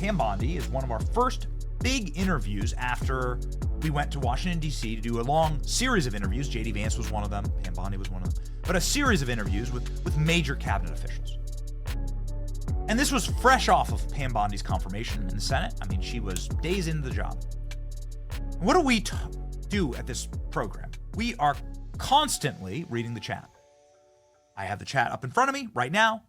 Pam Bondi is one of our first big interviews after we went to Washington, D.C. to do a long series of interviews. J.D. Vance was one of them. Pam Bondi was one of them. But a series of interviews with major cabinet officials. And this was fresh off of Pam Bondi's confirmation in the Senate. I mean, she was days into the job. What do we do at this program? We are constantly reading the chat. I have the chat up in front of me right now.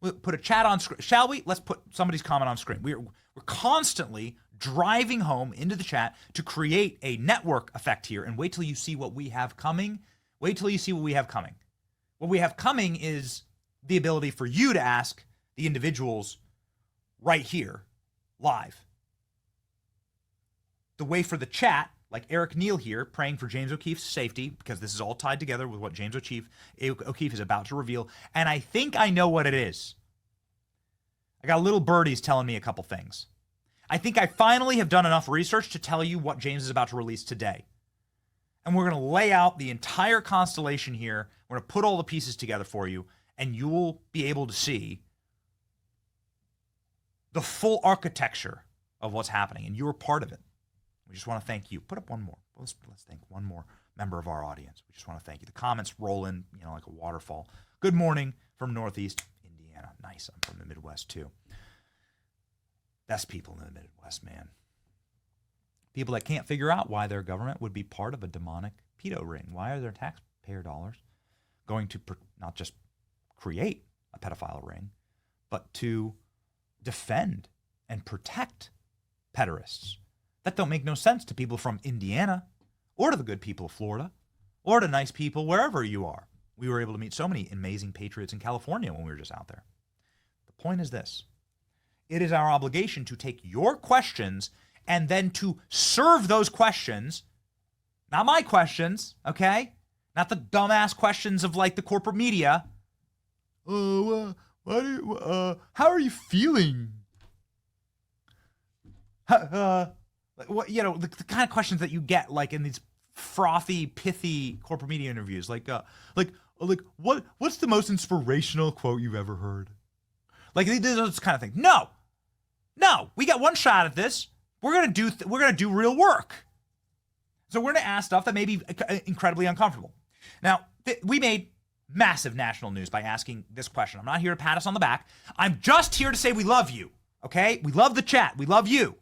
We'll put a chat on screen. Shall we? Let's put somebody's comment on screen. We're constantly driving home into the chat to create a network effect here, and wait till you see what we have coming. Wait till you see what we have coming. What we have coming is the ability for you to ask the individuals right here, live. The way for the chat, like Eric Neal here, praying for James O'Keefe's safety, because this is all tied together with what James O'Keefe is about to reveal, and I think I know what it is. I got little birdies telling me a couple things. I think I finally have done enough research to tell you what James is about to release today. And we're going to lay out the entire constellation here. We're going to put all the pieces together for you, and you'll be able to see the full architecture of what's happening, and you're part of it. We just want to thank you. Put up one more. Let's thank one more member of our audience. We just want to thank you. The comments roll in, like a waterfall. Good morning from Northeast Indiana. Nice. I'm from the Midwest, too. Best people in the Midwest, man. People that can't figure out why their government would be part of a demonic pedo ring. Why are their taxpayer dollars going to not just create a pedophile ring, but to defend and protect pederasts? That don't make no sense to people from Indiana or to the good people of Florida or to nice people wherever you are. We were able to meet so many amazing patriots in California when we were just out there. The point is this. It is our obligation to take your questions and then to serve those questions, not my questions, okay? Not the dumbass questions of like the corporate media. How are you feeling? The kind of questions that you get like in these frothy, pithy corporate media interviews, what's the most inspirational quote you've ever heard? Like those kind of things. No, we got one shot at this. We're gonna do real work. So we're gonna ask stuff that may be incredibly uncomfortable. Now we made massive national news by asking this question. I'm not here to pat us on the back. I'm just here to say we love you. Okay, we love the chat. We love you.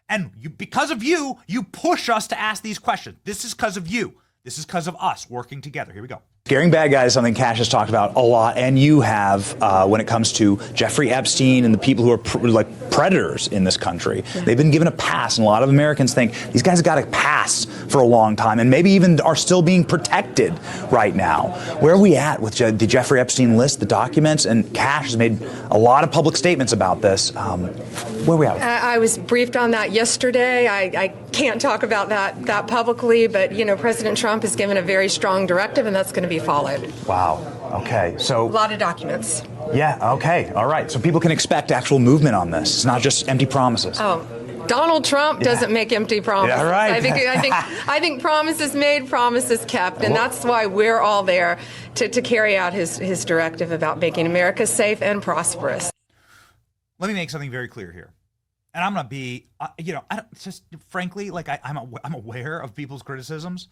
And because of you, you push us to ask these questions. This is because of you. This is because of us working together. Here we go. Scaring bad guys is something Cash has talked about a lot, and you have when it comes to Giuffre Epstein and the people who are predators in this country. Yeah. They've been given a pass, and a lot of Americans think these guys have got a pass for a long time and maybe even are still being protected right now. Where are we at with the Giuffre Epstein list, the documents? And Cash has made a lot of public statements about this. Where are we at? I was briefed on that yesterday. I can't talk about that publicly, but President Trump has given a very strong directive, and that's going to be followed. Wow. Okay. So a lot of documents. Yeah. Okay. All right. So people can expect actual movement on this. It's not just empty promises. Oh, Donald Trump doesn't make empty promises. Yeah, right. I think promises made, promises kept, and that's why we're all there to carry out his directive about making America safe and prosperous. Let me make something very clear here. And I'm going to be, I don't, just frankly, like I'm aware of people's criticisms.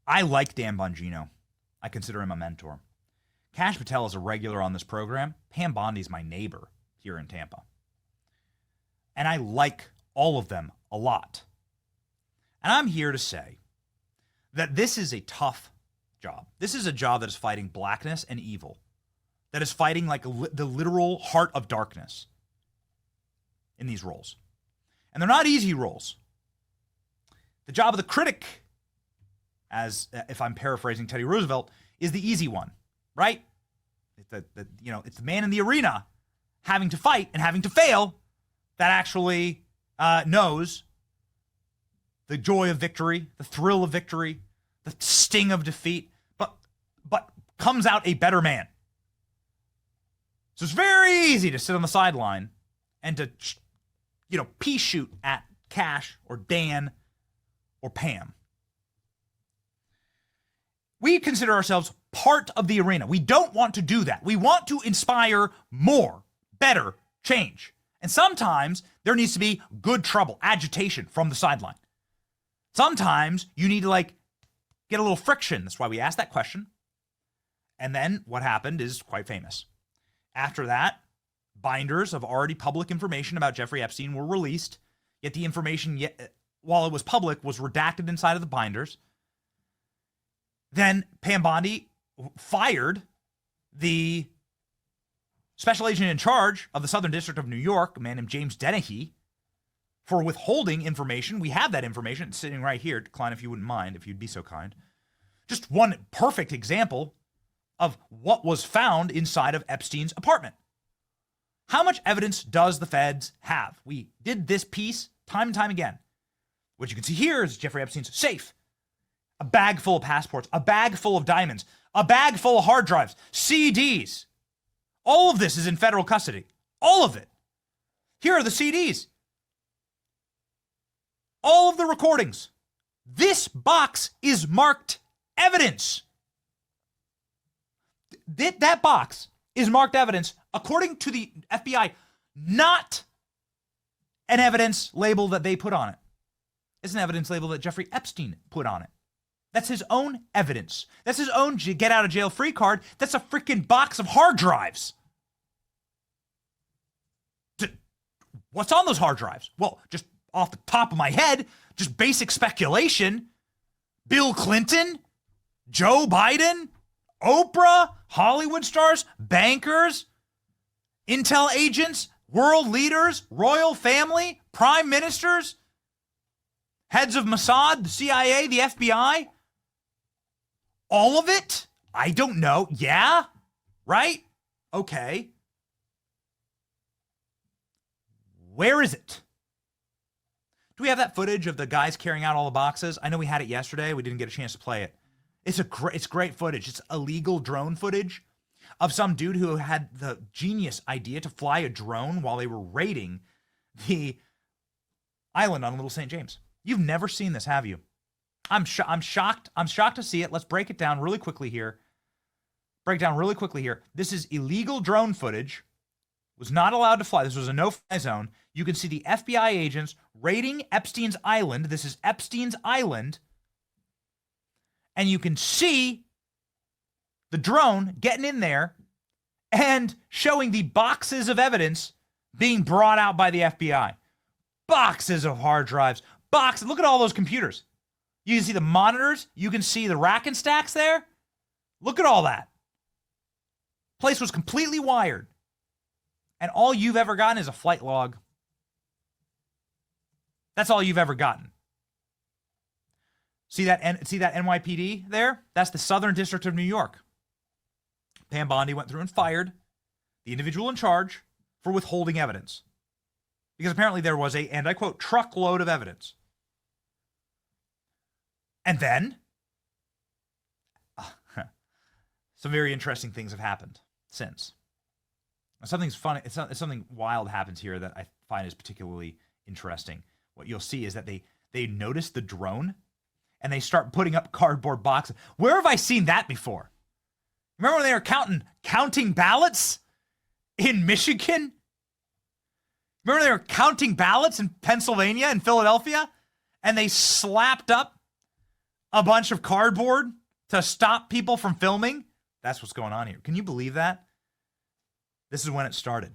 I like Dan Bongino. I consider him a mentor. Kash Patel is a regular on this program. Pam Bondi's my neighbor here in Tampa. And I like all of them a lot. And I'm here to say that this is a tough job. This is a job that is fighting blackness and evil, that is fighting like the literal heart of darkness in these roles. And they're not easy roles. The job of the critic, as if I'm paraphrasing Teddy Roosevelt, is the easy one, right? It's the man in the arena having to fight and having to fail that actually knows the joy of victory, the thrill of victory, the sting of defeat, but comes out a better man. So it's very easy to sit on the sideline and to, pea shoot at Kash or Dan or Pam. We consider ourselves part of the arena. We don't want to do that. We want to inspire more, better change. And sometimes there needs to be good trouble, agitation from the sideline. Sometimes you need to get a little friction. That's why we asked that question. And then what happened is quite famous. After that, binders of already public information about Jeffrey Epstein were released, yet the information, while it was public, was redacted inside of the binders. Then Pam Bondi fired the special agent in charge of the Southern District of New York, a man named James Dennehy, for withholding information. We have that information. It's sitting right here. Klein, if you wouldn't mind, if you'd be so kind. Just one perfect example of what was found inside of Epstein's apartment. How much evidence does the feds have? We did this piece time and time again. What you can see here is Jeffrey Epstein's safe. A bag full of passports, a bag full of diamonds, a bag full of hard drives, CDs. All of this is in federal custody. All of it. Here are the CDs. All of the recordings. This box is marked evidence. That box is marked evidence, according to the FBI, not an evidence label that they put on it. It's an evidence label that Jeffrey Epstein put on it. That's his own evidence. That's his own get out of jail free card. That's a freaking box of hard drives. What's on those hard drives? Well, just off the top of my head, just basic speculation. Bill Clinton, Joe Biden, Oprah, Hollywood stars, bankers, intel agents, world leaders, royal family, prime ministers, heads of Mossad, the CIA, the FBI. All of it? I don't know. Yeah? Right? Okay. Where is it? Do we have that footage of the guys carrying out all the boxes? I know we had it yesterday. We didn't get a chance to play it. It's great footage. It's illegal drone footage of some dude who had the genius idea to fly a drone while they were raiding the island on Little St. James. You've never seen this, have you? I'm shocked. I'm shocked to see it. Let's break it down really quickly here. This is illegal drone footage. Was not allowed to fly. This was a no-fly zone. You can see the FBI agents raiding Epstein's island. This is Epstein's island. And you can see the drone getting in there and showing the boxes of evidence being brought out by the FBI. Boxes of hard drives. Boxes. Look at all those computers. You can see the monitors. You can see the rack and stacks there. Look at all that. Place was completely wired. And all you've ever gotten is a flight log. That's all you've ever gotten. See that NYPD there? That's the Southern District of New York. Pam Bondi went through and fired the individual in charge for withholding evidence. Because apparently there was a, and I quote, truckload of evidence. And then, some very interesting things have happened since. Something's funny. It's something wild happens here that I find is particularly interesting. What you'll see is that they notice the drone and they start putting up cardboard boxes. Where have I seen that before? Remember when they were counting ballots in Michigan? Remember they were counting ballots in Pennsylvania and Philadelphia? And they slapped up a bunch of cardboard to stop people from filming? That's what's going on here. Can you believe that? This is when it started.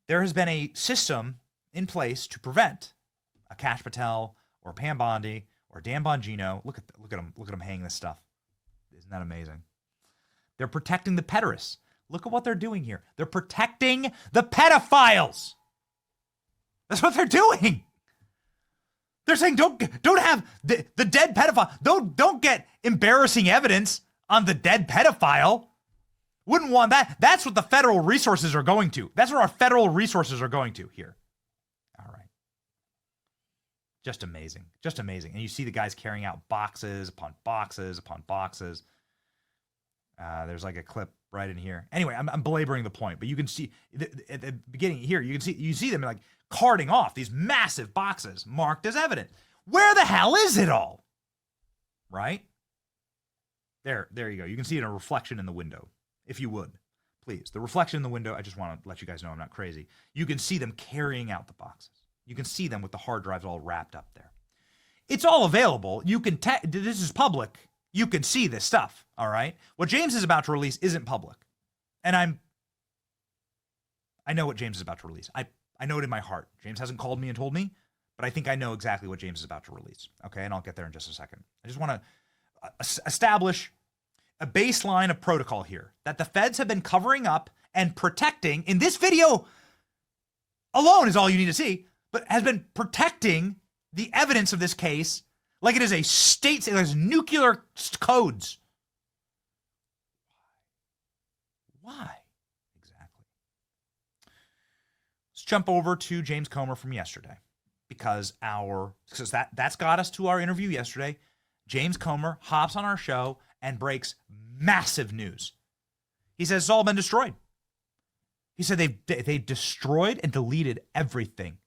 There has been a system in place to prevent a Kash Patel or Pam Bondi or Dan Bongino. Look at them hanging this stuff. Isn't that amazing? They're protecting the pederasts. Look at what they're doing here. They're protecting the pedophiles. That's what they're doing. They're saying don't have the dead pedophile. Don't get embarrassing evidence on the dead pedophile. Wouldn't want that. That's what the federal resources are going to. That's where our federal resources are going to here. All right. Just amazing. Just amazing. And you see the guys carrying out boxes upon boxes upon boxes. There's like a clip right in here. Anyway, I'm belaboring the point, but you can see at the beginning here, you see them like carting off these massive boxes marked as evidence. Where the hell is it all? Right? There you go. You can see a reflection in the window, if you would, please. The reflection in the window, I just want to let you guys know I'm not crazy. You can see them carrying out the boxes. You can see them with the hard drives all wrapped up there. It's all available. You can, this is public. You can see this stuff, all right? What James is about to release isn't public. And I know what James is about to release. I know it in my heart. James hasn't called me and told me, but I think I know exactly what James is about to release, okay? And I'll get there in just a second. I just want to establish a baseline of protocol here that the feds have been covering up and protecting. In this video alone is all you need to see, but has been protecting the evidence of this case like it is a state, it has nuclear codes. Why? Exactly. Let's jump over to James Comer from yesterday because that's got us to our interview yesterday. James Comer hops on our show and breaks massive news. He says it's all been destroyed. He said they destroyed and deleted everything.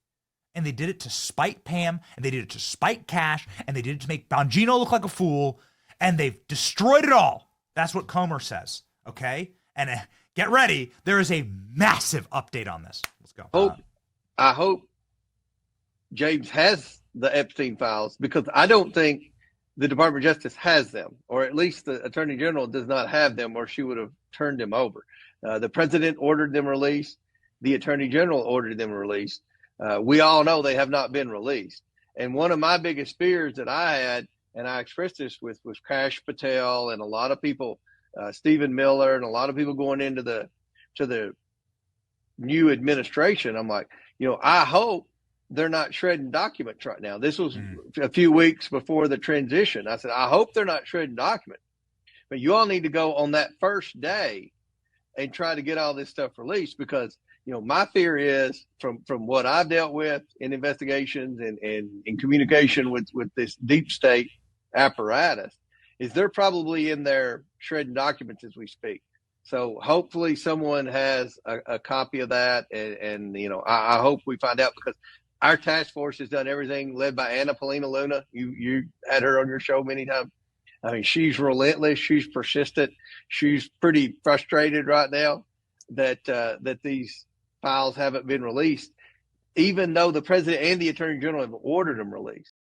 And they did it to spite Pam, and they did it to spite Cash, and they did it to make Bongino look like a fool, and they've destroyed it all. That's what Comer says, okay? And get ready. There is a massive update on this. Let's go. I hope James has the Epstein files, because I don't think the Department of Justice has them, or at least the Attorney General does not have them, or she would have turned them over. The President ordered them released. The Attorney General ordered them released. We all know they have not been released. And one of my biggest fears that I had, and I expressed this with Kash Patel and a lot of people, Stephen Miller, and a lot of people going into the new administration. I'm like, I hope they're not shredding documents right now. This was a few weeks before the transition. I said, I hope they're not shredding documents. But you all need to go on that first day and try to get all this stuff released, because my fear is from what I've dealt with in investigations and in communication with this deep state apparatus, is they're probably in there shredding documents as we speak. So hopefully someone has a copy of that. And I hope we find out, because our task force has done everything, led by Anna Paulina Luna. You had her on your show many times. I mean, she's relentless. She's persistent. She's pretty frustrated right now that these files haven't been released, even though the President and the Attorney General have ordered them released.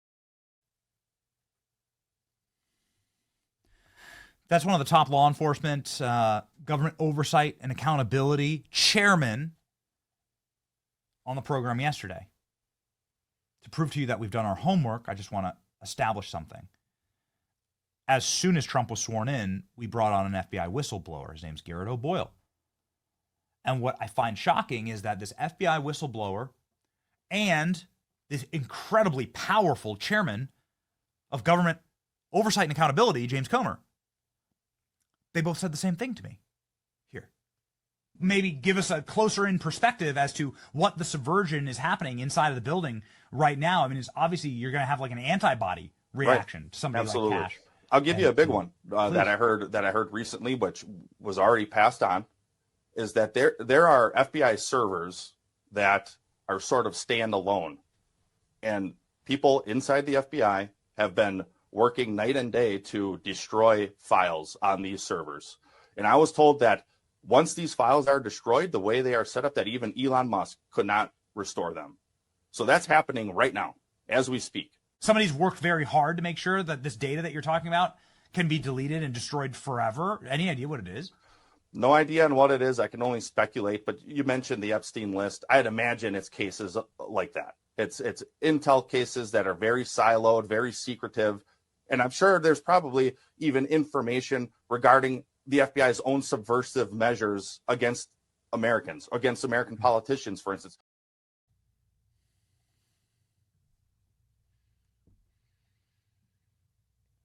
That's one of the top law enforcement, government oversight and accountability chairman on the program yesterday. To prove to you that we've done our homework, I just want to establish something. As soon as Trump was sworn in, we brought on an FBI whistleblower. His name's Garrett O'Boyle. And what I find shocking is that this FBI whistleblower and this incredibly powerful chairman of government oversight and accountability, James Comer, they both said the same thing to me here. Maybe give us a closer in perspective as to what the subversion is happening inside of the building right now. I mean, it's obviously you're going to have like an antibody reaction to somebody Absolutely. like Cash. I'll give you a big one that I heard recently, which was already passed on, is that there are FBI servers that are sort of standalone, and people inside the FBI have been working night and day to destroy files on these servers. And I was told that once these files are destroyed, the way they are set up, that even Elon Musk could not restore them. So that's happening right now as we speak. Somebody's worked very hard to make sure that this data that you're talking about can be deleted and destroyed forever. Any idea what it is? No idea on what it is. I can only speculate, but you mentioned the Epstein list. I'd imagine it's cases like that. It's intel cases that are very siloed, very secretive. And I'm sure there's probably even information regarding the FBI's own subversive measures against Americans, against American politicians, for instance.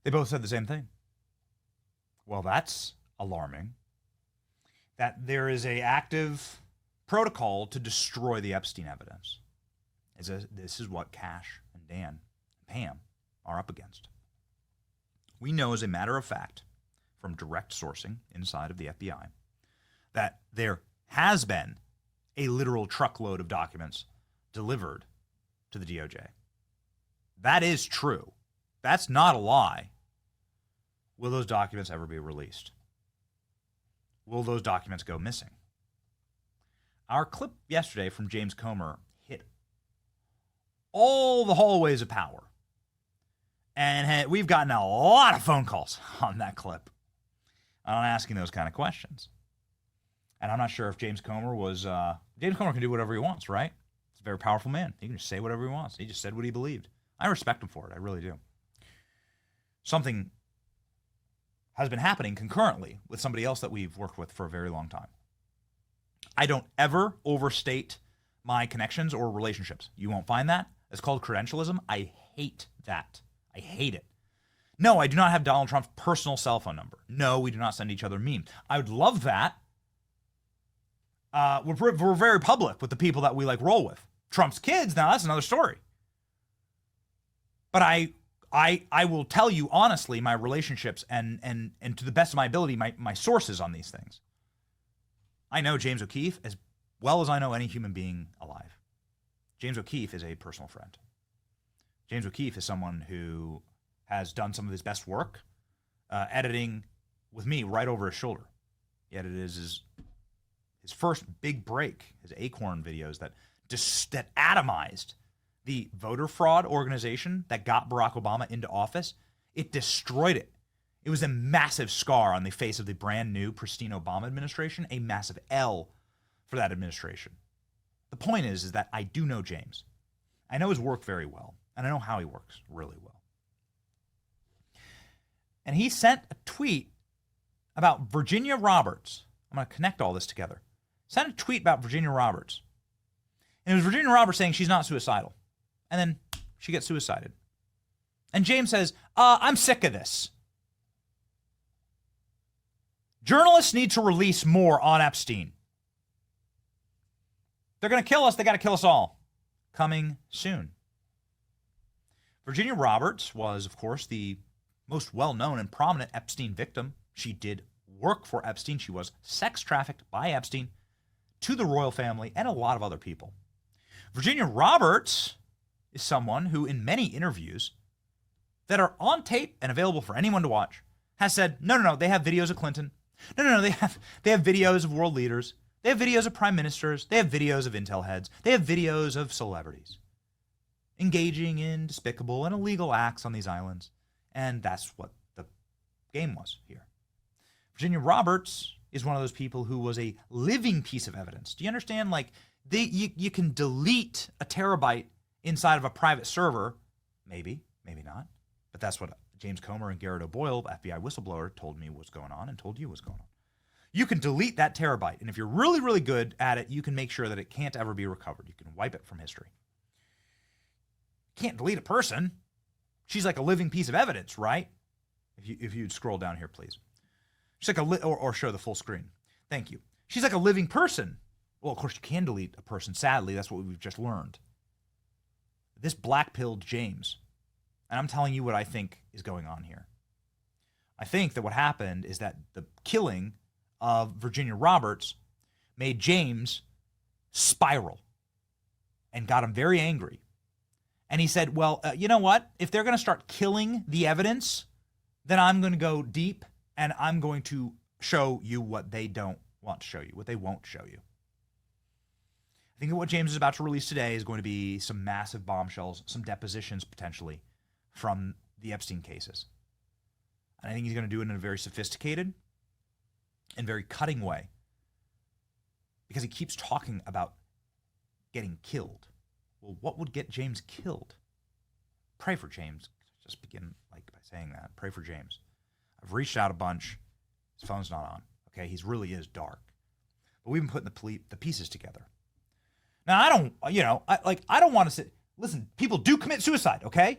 They both said the same thing. Well, that's alarming. That there is an active protocol to destroy the Epstein evidence. This is what Cash and Dan and Pam are up against. We know, as a matter of fact, from direct sourcing inside of the FBI, that there has been a literal truckload of documents delivered to the DOJ. That is true. That's not a lie. Will those documents ever be released? Will those documents go missing? Our clip yesterday from James Comer hit all the hallways of power. And we've gotten a lot of phone calls on that clip on asking those kind of questions. And I'm not sure if James Comer James Comer can do whatever he wants, right? He's a very powerful man. He can just say whatever he wants. He just said what he believed. I respect him for it. I really do. Something has been happening concurrently with somebody else that we've worked with for a very long time. I don't ever overstate my connections or relationships. You won't find that. It's called credentialism. I hate that. I hate it. No, I do not have Donald Trump's personal cell phone number. No, we do not send each other memes. I would love that. We're very public with the people that we like roll with. Trump's kids, now that's another story. But I will tell you honestly my relationships and to the best of my ability, my sources on these things. I know James O'Keefe as well as I know any human being alive. James O'Keefe is a personal friend. James O'Keefe is someone who has done some of his best work editing with me right over his shoulder. Yet it is his first big break, his Acorn videos that atomized the voter fraud organization that got Barack Obama into office. It destroyed it. It was a massive scar on the face of the brand new, pristine Obama administration, a massive L for that administration. The point is that I do know James. I know his work very well, and I know how he works really well. And he sent a tweet about Virginia Roberts. I'm going to connect all this together. Sent a tweet about Virginia Roberts. And it was Virginia Roberts saying she's not suicidal. And then she gets suicided. And James says, I'm sick of this. Journalists need to release more on Epstein. They're going to kill us. They got to kill us all. Coming soon. Virginia Roberts was, of course, the most well-known and prominent Epstein victim. She did work for Epstein. She was sex trafficked by Epstein to the royal family and a lot of other people. Virginia Roberts is someone who, in many interviews that are on tape and available for anyone to watch, has said, no, they have videos of Clinton. No, they have videos of world leaders. They have videos of prime ministers. They have videos of intel heads. They have videos of celebrities engaging in despicable and illegal acts on these islands. And that's what the game was here. Virginia Roberts is one of those people who was a living piece of evidence. Do you understand? Like, you can delete a terabyte inside of a private server. Maybe not. But that's what James Comer and Garrett O'Boyle, FBI whistleblower, told me was going on and told you was going on. You can delete that terabyte. And if you're really, really good at it, you can make sure that it can't ever be recovered. You can wipe it from history. You can't delete a person. She's like a living piece of evidence, right? If you'd scroll down here, please. She's like or show the full screen. Thank you. She's like a living person. Well, of course, you can delete a person. Sadly, that's what we've just learned. This black-pilled James. And I'm telling you what I think is going on here. I think that what happened is that the killing of Virginia Roberts made James spiral and got him very angry. And he said, well, you know what? If they're going to start killing the evidence, then I'm going to go deep and I'm going to show you what they don't want to show you, what they won't show you. I think that what James is about to release today is going to be some massive bombshells, some depositions potentially from the Epstein cases. And I think he's going to do it in a very sophisticated and very cutting way because he keeps talking about getting killed. Well, what would get James killed? Pray for James. Just begin by saying that. Pray for James. I've reached out a bunch. His phone's not on. Okay, he really is dark. But we've been putting the pieces together. Now, I don't want to say, listen, people do commit suicide, okay?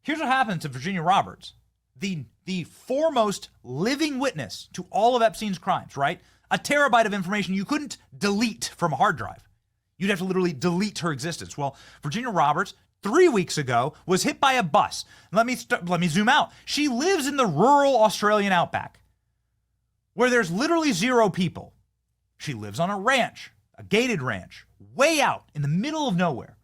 Here's what happened to Virginia Roberts, the foremost living witness to all of Epstein's crimes, right? A terabyte of information you couldn't delete from a hard drive. You'd have to literally delete her existence. Well, Virginia Roberts, 3 weeks ago, was hit by a bus. Let me zoom out. She lives in the rural Australian outback, where there's literally 0 people. She lives on a ranch, a gated ranch, way out in the middle of nowhere.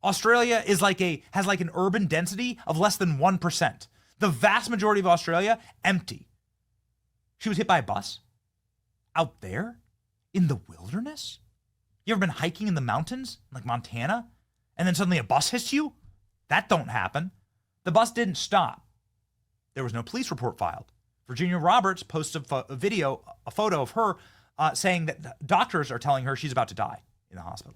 Australia has like an urban density of less than 1%. The vast majority of Australia, empty. She was hit by a bus out there in the wilderness. You ever been hiking in the mountains, like Montana, and then suddenly a bus hits you? That don't happen. The bus didn't stop. There was no police report filed. Virginia Roberts posts a photo of her saying that doctors are telling her she's about to die in the hospital.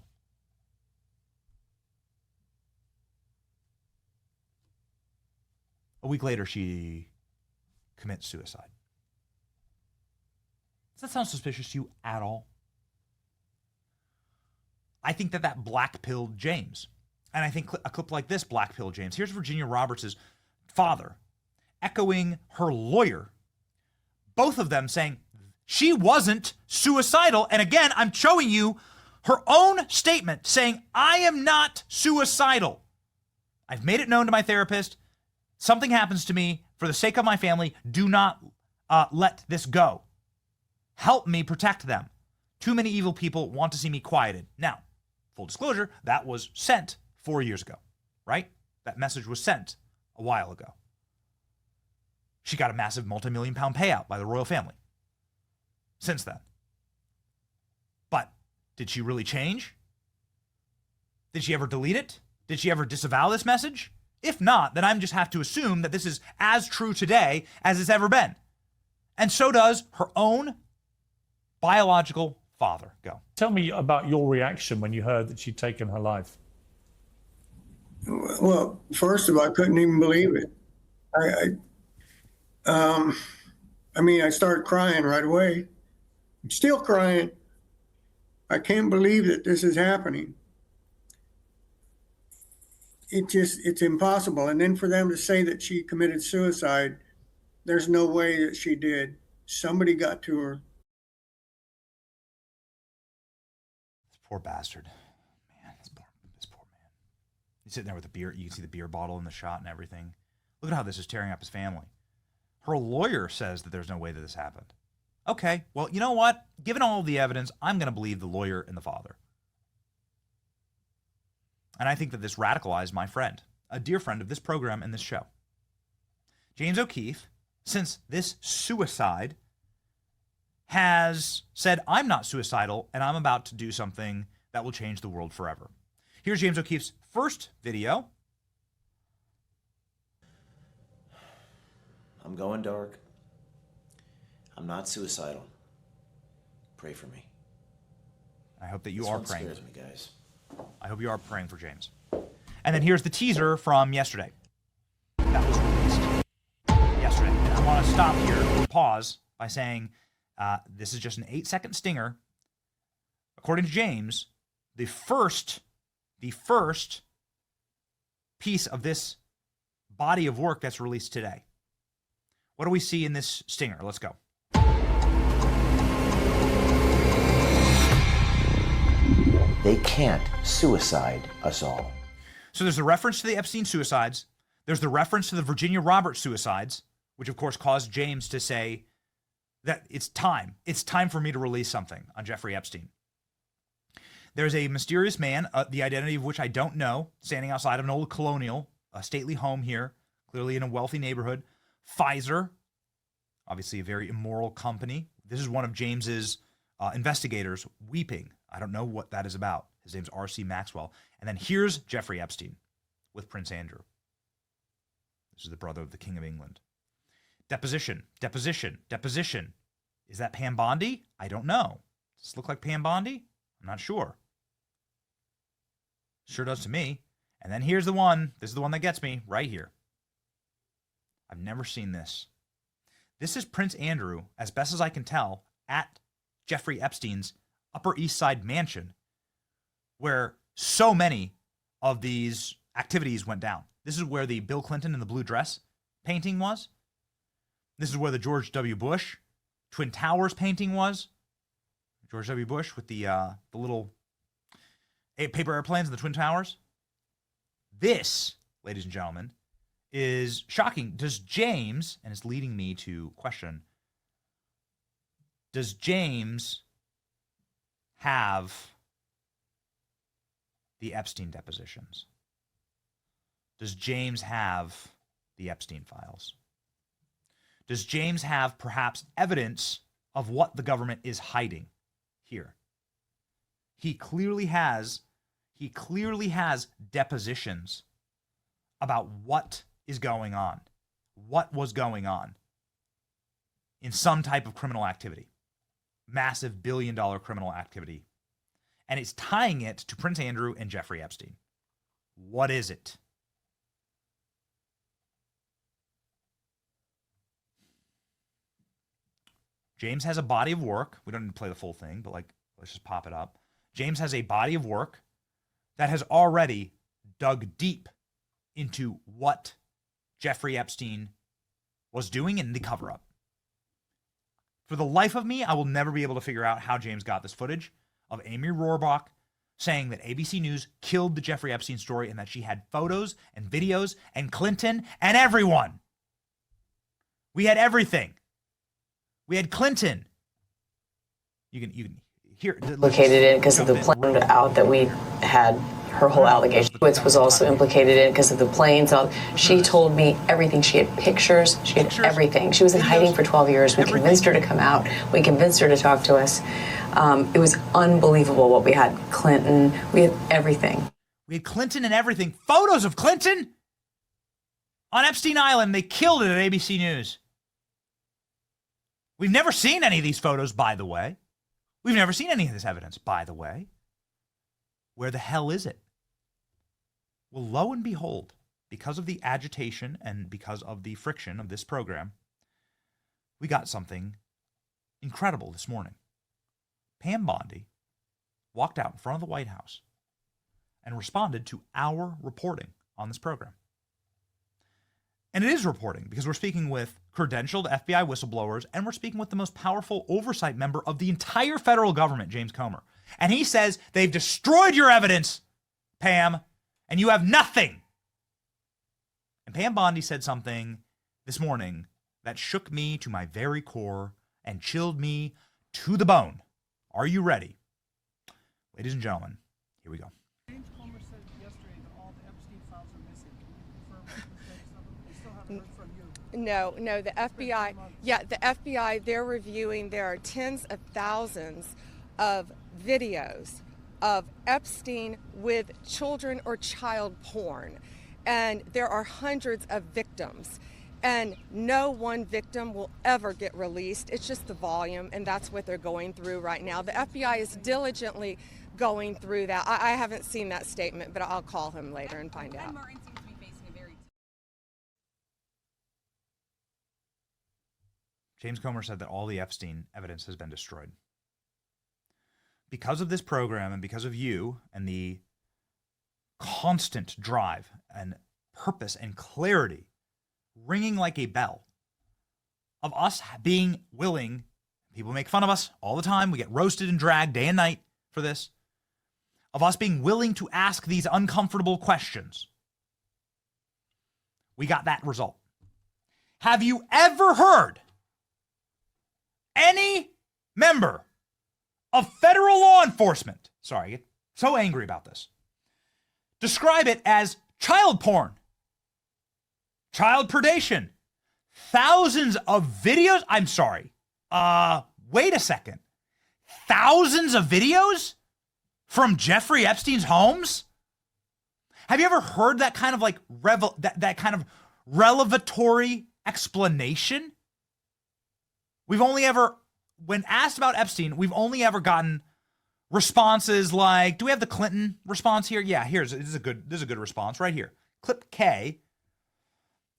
A week later, she commits suicide. Does that sound suspicious to you at all? I think that black-pilled James. And I think a clip like this black-pilled James. Here's Virginia Roberts' father echoing her lawyer. Both of them saying she wasn't suicidal. And again, I'm showing you her own statement saying, I am not suicidal. I've made it known to my therapist. Something happens to me. For the sake of my family, do not let this go. Help me protect them. Too many evil people want to see me quieted. Now, full disclosure, that was sent 4 years ago, right? That message was sent a while ago. She got a massive multi-million-pound payout by the royal family since then. But did she really change? Did she ever delete it? Did she ever disavow this message? If not, then I just have to assume that this is as true today as it's ever been. And so does her own biological father. Go. Tell me about your reaction when you heard that she'd taken her life. Well, first of all, I couldn't even believe it. I started crying right away. I'm still crying. I can't believe that this is happening. It's impossible. And then for them to say that she committed suicide, there's no way that she did. Somebody got to her. This poor bastard. Man, this poor man. He's sitting there with a beer. You can see the beer bottle in the shot and everything. Look at how this is tearing up his family. Her lawyer says that there's no way that this happened. Okay, well, you know what? Given all of the evidence, I'm going to believe the lawyer and the father. And I think that this radicalized my friend, a dear friend of this program and this show. James O'Keefe, since this suicide, has said, I'm not suicidal and I'm about to do something that will change the world forever. Here's James O'Keefe's first video. I'm going dark. I'm not suicidal. Pray for me. I hope that you This are one praying. scares me, guys. I hope you are praying for James. And then here's the teaser from yesterday. That was released yesterday. And I want to stop here and pause by saying this is just an 8-second stinger. According to James, the first piece of this body of work that's released today. What do we see in this stinger? Let's go. They can't suicide us all. So there's a reference to the Epstein suicides. There's the reference to the Virginia Roberts suicides, which of course caused James to say that it's time. It's time for me to release something on Jeffrey Epstein. There's a mysterious man, the identity of which I don't know, standing outside of an old colonial, a stately home here, clearly in a wealthy neighborhood. Pfizer, obviously a very immoral company. This is one of James's investigators weeping. I don't know what that is about. His name's R.C. Maxwell. And then here's Jeffrey Epstein with Prince Andrew. This is the brother of the King of England. Deposition. Is that Pam Bondi? I don't know. Does this look like Pam Bondi? I'm not sure. Sure does to me. And then here's the one. This is the one that gets me right here. I've never seen this. This is Prince Andrew, as best as I can tell, at Jeffrey Epstein's Upper East Side mansion, where so many of these activities went down. This is where the Bill Clinton in the blue dress painting was. This is where the George W. Bush Twin Towers painting was. George W. Bush with the little paper airplanes in the Twin Towers. This, ladies and gentlemen, is shocking. Does James, and it's leading me to question, does James have the Epstein depositions? Does James have the the Epstein files? Does James have perhaps evidence of what the government is hiding here? He clearly has depositions about what is going on, what was going on in some type of criminal activity, massive billion-dollar criminal activity. And it's tying it to Prince Andrew and Jeffrey Epstein. What is it? James has a body of work. We don't need to play the full thing, but let's just pop it up. James has a body of work that has already dug deep into what Jeffrey Epstein was doing in the cover-up. For the life of me, I will never be able to figure out how James got this footage of Amy Rohrbach saying that ABC News killed the Jeffrey Epstein story and that she had photos and videos and Clinton and everyone. We had everything. We had Clinton. You can hear. Implicated in because of the plane out that we had. Her whole allegation. Which was also implicated in because of the planes. She told me everything. She had pictures. She had everything. She was in hiding for 12 years. We convinced her to come out. We convinced her to talk to us. It was unbelievable what we had. Clinton. We had everything. We had Clinton and everything. Photos of Clinton on Epstein Island. They killed it at ABC News. We've never seen any of these photos, by the way. We've never seen any of this evidence, by the way. Where the hell is it? Well, lo and behold, because of the agitation and because of the friction of this program, we got something incredible this morning. Pam Bondi walked out in front of the White House and responded to our reporting on this program. And it is reporting because we're speaking with credentialed FBI whistleblowers and we're speaking with the most powerful oversight member of the entire federal government, James Comer. And he says they've destroyed your evidence, Pam, and you have nothing. And Pam Bondi said something this morning that shook me to my very core and chilled me to the bone. Are you ready? Ladies and gentlemen, here we go. James Comer said yesterday that all the Epstein files are missing. Can you confirm the status of them? They still haven't heard from you. No, the FBI, the FBI, they're reviewing, there are tens of thousands of videos of Epstein with children or child porn. And there are hundreds of victims. And no one victim will ever get released. It's just the volume, and that's what they're going through right now. The FBI is diligently going through that. I haven't seen that statement, but I'll call him later and find out. James Comer said that all the Epstein evidence has been destroyed. Because of this program and because of you and the constant drive and purpose and clarity ringing like a bell of us being willing, people make fun of us all the time, we get roasted and dragged day and night for this, of us being willing to ask these uncomfortable questions, we got that result. Have you ever heard any member of federal law enforcement, sorry, I get so angry about this, describe it as child porn, child predation, thousands of videos? I'm sorry. Wait a second. Thousands of videos from Jeffrey Epstein's homes? Have you ever heard that kind of that kind of revelatory explanation? We've only ever, when asked about Epstein, we've only ever gotten responses like, do we have the Clinton response here? Yeah, this is a good response right here. Clip K.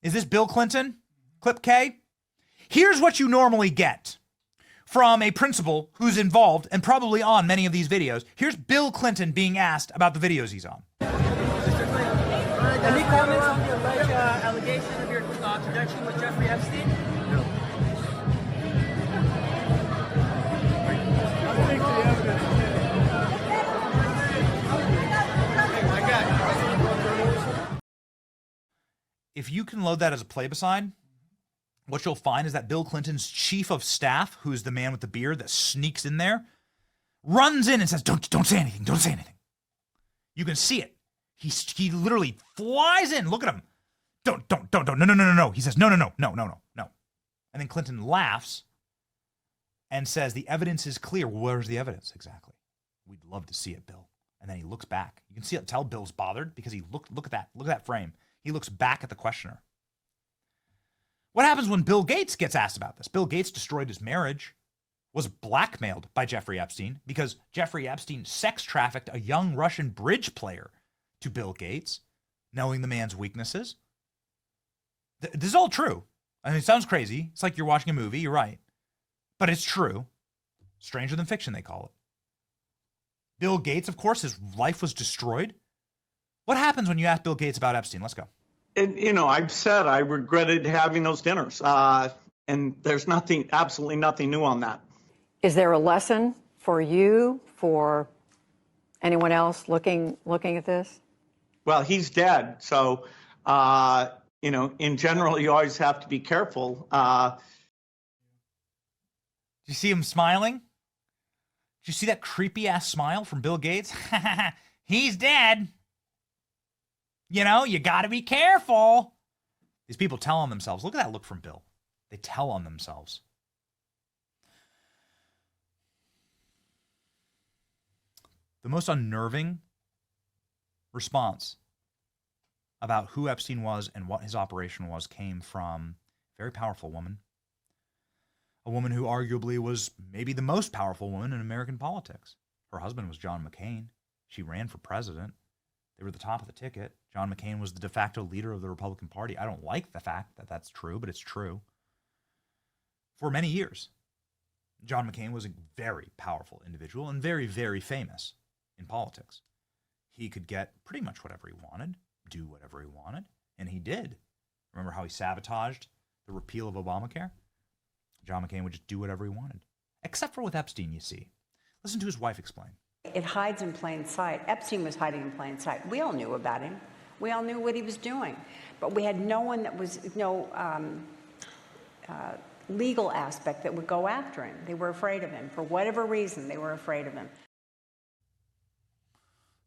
Is this Bill Clinton? Clip K. Here's what you normally get from a principal who's involved and probably on many of these videos. Here's Bill Clinton being asked about the videos he's on. Any comments on the alleged allegation of your connection with Jeffrey Epstein? No. If you can load that as a play beside, what you'll find is that Bill Clinton's chief of staff, who's the man with the beard that sneaks in there, runs in and says, don't say anything, don't say anything. You can see it. He literally flies in, look at him, Don't, no. He says, no. And then Clinton laughs and says, the evidence is clear. Where's the evidence exactly? We'd love to see it, Bill. And then he looks back. You can see it, tell Bill's bothered because he look at that frame. He looks back at the questioner. What happens when Bill Gates gets asked about this? Bill Gates destroyed his marriage, was blackmailed by Jeffrey Epstein because Jeffrey Epstein sex trafficked a young Russian bridge player to Bill Gates, knowing the man's weaknesses. This is all true. I mean, it sounds crazy. It's like you're watching a movie. You're right. But it's true. Stranger than fiction, they call it. Bill Gates, of course, his life was destroyed. What happens when you ask Bill Gates about Epstein? Let's go. And, I've said I regretted having those dinners. And there's absolutely nothing new on that. Is there a lesson for you, for anyone else looking at this? Well, he's dead. So, in general, you always have to be careful. Do you see him smiling? Did you see that creepy ass smile from Bill Gates? He's dead. You got to be careful. These people tell on themselves. Look at that look from Bill. They tell on themselves. The most unnerving response about who Epstein was and what his operation was came from a very powerful woman. A woman who arguably was maybe the most powerful woman in American politics. Her husband was John McCain. She ran for president. They were at the top of the ticket. John McCain was the de facto leader of the Republican Party. I don't like the fact that that's true, but it's true. For many years, John McCain was a very powerful individual and very, very famous in politics. He could get pretty much whatever he wanted, do whatever he wanted, and he did. Remember how he sabotaged the repeal of Obamacare? John McCain would just do whatever he wanted. Except for with Epstein, you see. Listen to his wife explain. It hides in plain sight. Epstein was hiding in plain sight. We all knew about him. We all knew what he was doing. But we had no one that was, legal aspect that would go after him. They were afraid of him. For whatever reason, they were afraid of him.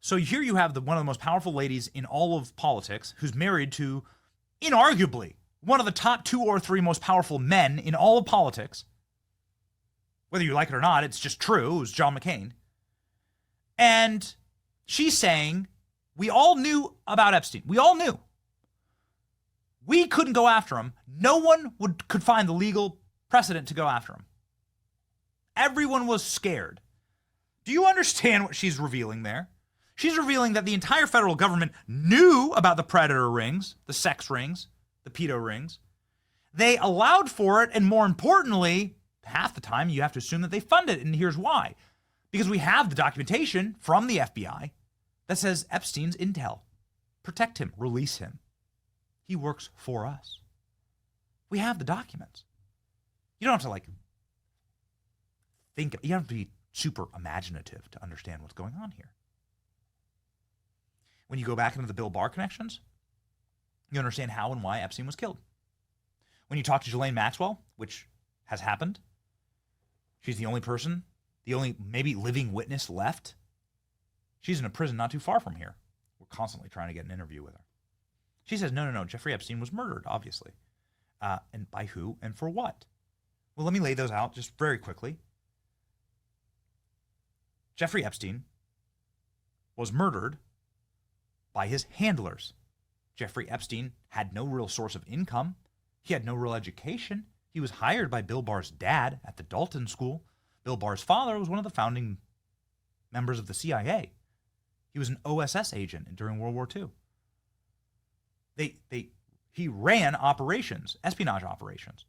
So here you have one of the most powerful ladies in all of politics who's married to, inarguably, one of the top 2 or 3 most powerful men in all of politics. Whether you like it or not, it's just true. It was John McCain. And she's saying, we all knew about Epstein. We all knew. We couldn't go after him. No one could find the legal precedent to go after him. Everyone was scared. Do you understand what she's revealing there? She's revealing that the entire federal government knew about the predator rings, the sex rings, the pedo rings. They allowed for it, and more importantly, half the time you have to assume that they fund it, and here's why. Because we have the documentation from the FBI that says Epstein's intel. Protect him, release him. He works for us. We have the documents. You don't have to think, you have to be super imaginative to understand what's going on here. When you go back into the Bill Barr connections, you understand how and why Epstein was killed. When you talk to Ghislaine Maxwell, which has happened, she's the only person, the only maybe living witness left. She's in a prison not too far from here. We're constantly trying to get an interview with her. She says, no, Jeffrey Epstein was murdered, obviously. And by who and for what? Well, let me lay those out just very quickly. Jeffrey Epstein was murdered by his handlers. Jeffrey Epstein had no real source of income. He had no real education. He was hired by Bill Barr's dad at the Dalton School. Bill Barr's father was one of the founding members of the CIA. He was an OSS agent during World War II. He ran operations, espionage operations.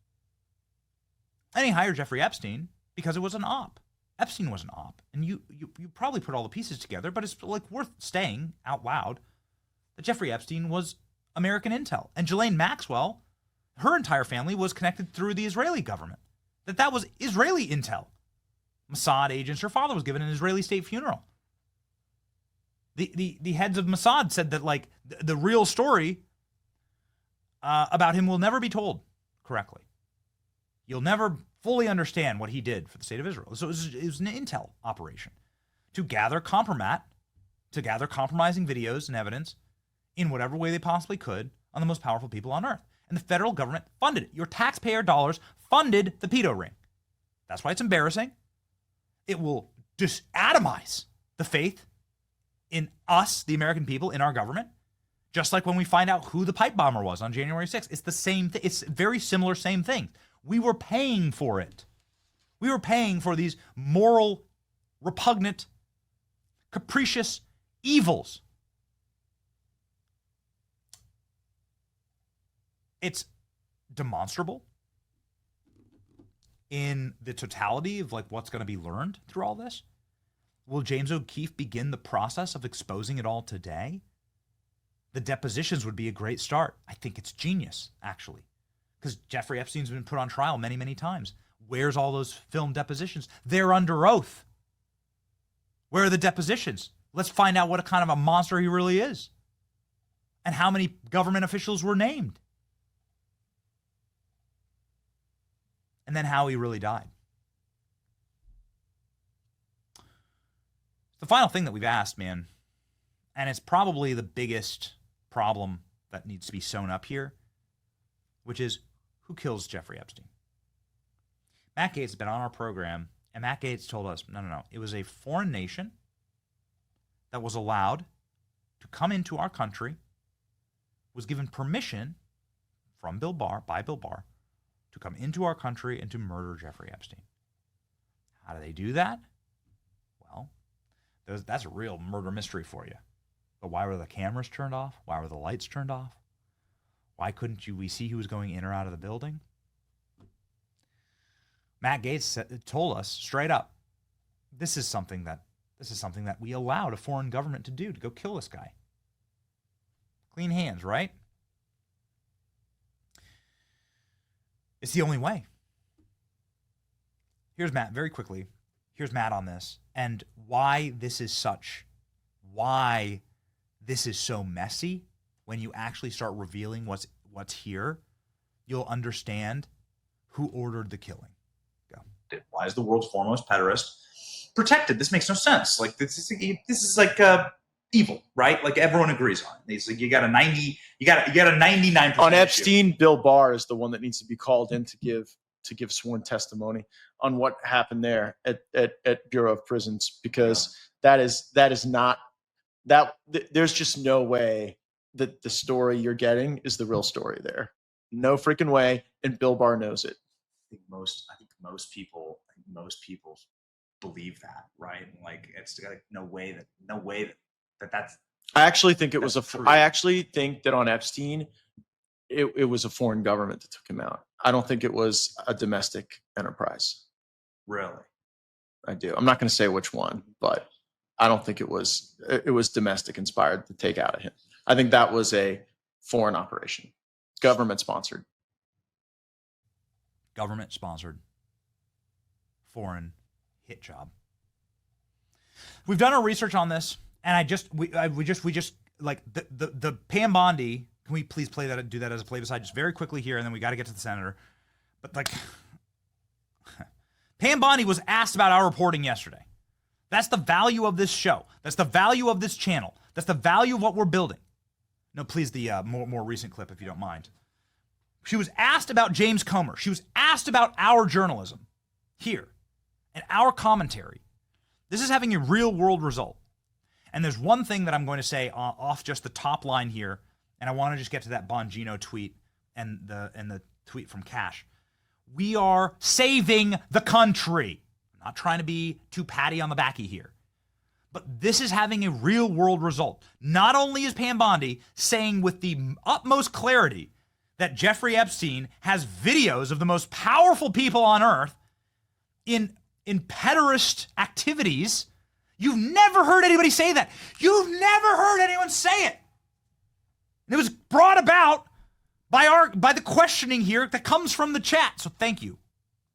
And he hired Jeffrey Epstein because it was an op. Epstein was an op. And you probably put all the pieces together, but it's worth saying out loud that Jeffrey Epstein was American intel. And Ghislaine Maxwell, her entire family was connected through the Israeli government. That was Israeli intel. Mossad agents. Her father was given an Israeli state funeral. The heads of Mossad said that the real story about him will never be told correctly. You'll never fully understand what he did for the state of Israel. So it was an intel operation to gather compromising videos and evidence in whatever way they possibly could on the most powerful people on earth. And the federal government funded it. Your taxpayer dollars funded the pedo ring. That's why it's embarrassing. It will just atomize the faith in us, the American people, in our government. Just like when we find out who the pipe bomber was on January 6th. It's the same thing. It's very similar, same thing. We were paying for it. We were paying for these moral, repugnant, capricious evils. It's demonstrable in the totality of like what's going to be learned through all this. Will James O'Keefe begin the process of exposing it all today? The depositions would be a great start. I think it's genius, actually, because Jeffrey Epstein's been put on trial many, many times. Where's all those film depositions? They're under oath. Where are the depositions? Let's find out what a kind of a monster he really is and how many government officials were named. And then how he really died. The final thing that we've asked, man, and it's probably the biggest problem that needs to be sewn up here, which is who kills Jeffrey Epstein? Matt Gaetz has been on our program, and Matt Gaetz told us, no. It was a foreign nation that was allowed to come into our country, was given permission from Bill Barr, by Bill Barr, to come into our country and to murder Jeffrey Epstein. How do they do that? Well, that's a real murder mystery for you. But why were the cameras turned off? Why were the lights turned off? Why couldn't we see who was going in or out of the building? Matt Gaetz told us straight up, this is something that we allowed a foreign government to do, to go kill this guy. Clean hands, right? It's the only way. Here's Matt, very quickly. Here's Matt on this and why this is so messy. When you actually start revealing what's here, you'll understand who ordered the killing. Go. Why is the world's foremost pederast protected? This makes no sense. Like this is like evil, right? Like everyone agrees on it. It's like you got a 99% on Epstein. Bill Barr is the one that needs to be called in to give sworn testimony on what happened there at Bureau of Prisons, because that is not that. There's just no way that the story you're getting is the real story there. No freaking way, and Bill Barr knows it. I think most people believe that, right? Like it's like no way that that's. I actually think it was I actually think that on Epstein, it was a foreign government that took him out. I don't think it was a domestic enterprise. Really? I do. I'm not going to say which one, but I don't think it was domestic inspired to take out of him. I think that was a foreign operation, government sponsored. Government sponsored foreign hit job. We've done our research on this, and we just like the Pam Bondi. Can we please do that as a play beside just very quickly here, and then we got to get to the senator. But like, Pam Bondi was asked about our reporting yesterday. That's the value of this show. That's the value of this channel. That's the value of what we're building. No, please, the more recent clip, if you don't mind. She was asked about James Comer. She was asked about our journalism here and our commentary. This is having a real world result. And there's one thing that I'm going to say off just the top line here, and I want to just get to that Bongino tweet and the tweet from Cash. We are saving the country. I'm not trying to be too patty on the backy here. But this is having a real world result. Not only is Pam Bondi saying with the utmost clarity that Jeffrey Epstein has videos of the most powerful people on earth in pederast activities. You've never heard anybody say that. You've never heard anyone say it. And it was brought about by the questioning here that comes from the chat. So thank you,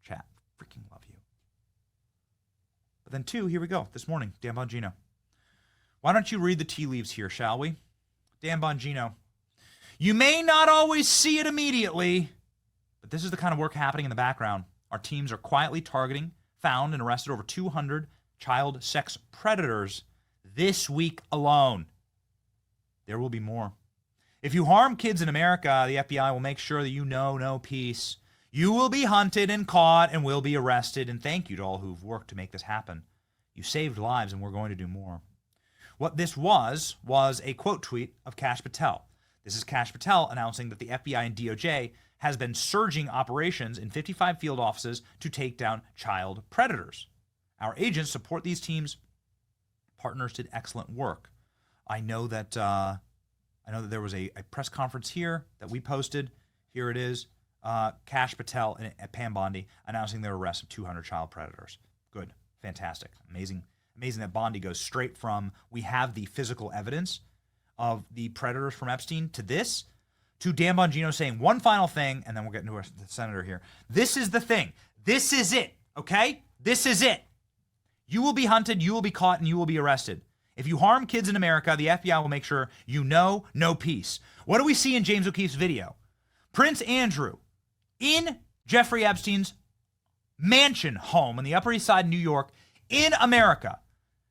chat. Freaking love you. But then here we go. This morning, Dan Bongino. Why don't you read the tea leaves here, shall we? Dan Bongino. You may not always see it immediately, but this is the kind of work happening in the background. Our teams are quietly targeting, found, and arrested over 200 child sex predators this week alone. There will be more. If you harm kids in America, the FBI will make sure that you know no peace. You will be hunted and caught and will be arrested. And thank you to all who've worked to make this happen. You saved lives, and we're going to do more. What this was a quote tweet of Kash Patel. This is Kash Patel announcing that the FBI and DOJ has been surging operations in 55 field offices to take down child predators. Our agents support these teams. Partners did excellent work. I know that there was a press conference here that we posted. Here it is. Kash Patel and Pam Bondi announcing their arrest of 200 child predators. Good. Fantastic. Amazing that Bondi goes straight from we have the physical evidence of the predators from Epstein to this, to Dan Bongino saying one final thing, and then we'll get into the senator here. This is the thing. This is it, okay? This is it. You will be hunted, you will be caught, and you will be arrested. If you harm kids in America, the FBI will make sure you know no peace. What do we see in James O'Keefe's video? Prince Andrew in Jeffrey Epstein's mansion home on the Upper East Side, New York, in America.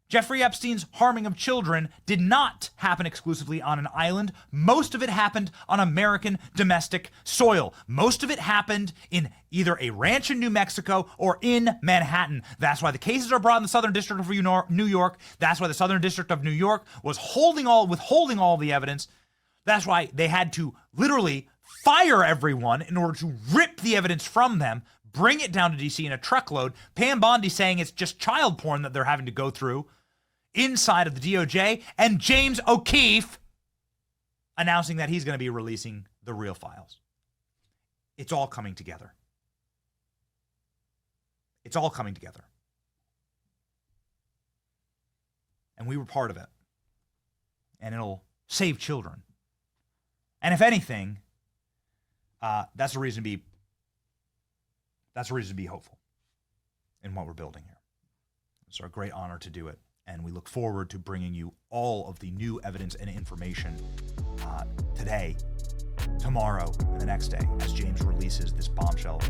Jeffrey Epstein's harming of children did not happen exclusively on an island. Most of it happened on American domestic soil. Most of it happened in either a ranch in New Mexico or in Manhattan. That's why the cases are brought in the Southern District of New York. That's why the Southern District of New York was withholding all the evidence. That's why they had to literally fire everyone in order to rip the evidence from them, bring it down to D.C. in a truckload. Pam Bondi saying it's just child porn that they're having to go through inside of the DOJ, and James O'Keefe announcing that he's going to be releasing the real files. It's all coming together. It's all coming together. And we were part of it. And it'll save children. And if anything, that's a reason to be hopeful in what we're building here. It's our great honor to do it. And we look forward to bringing you all of the new evidence and information today, tomorrow, and the next day as James releases this bombshell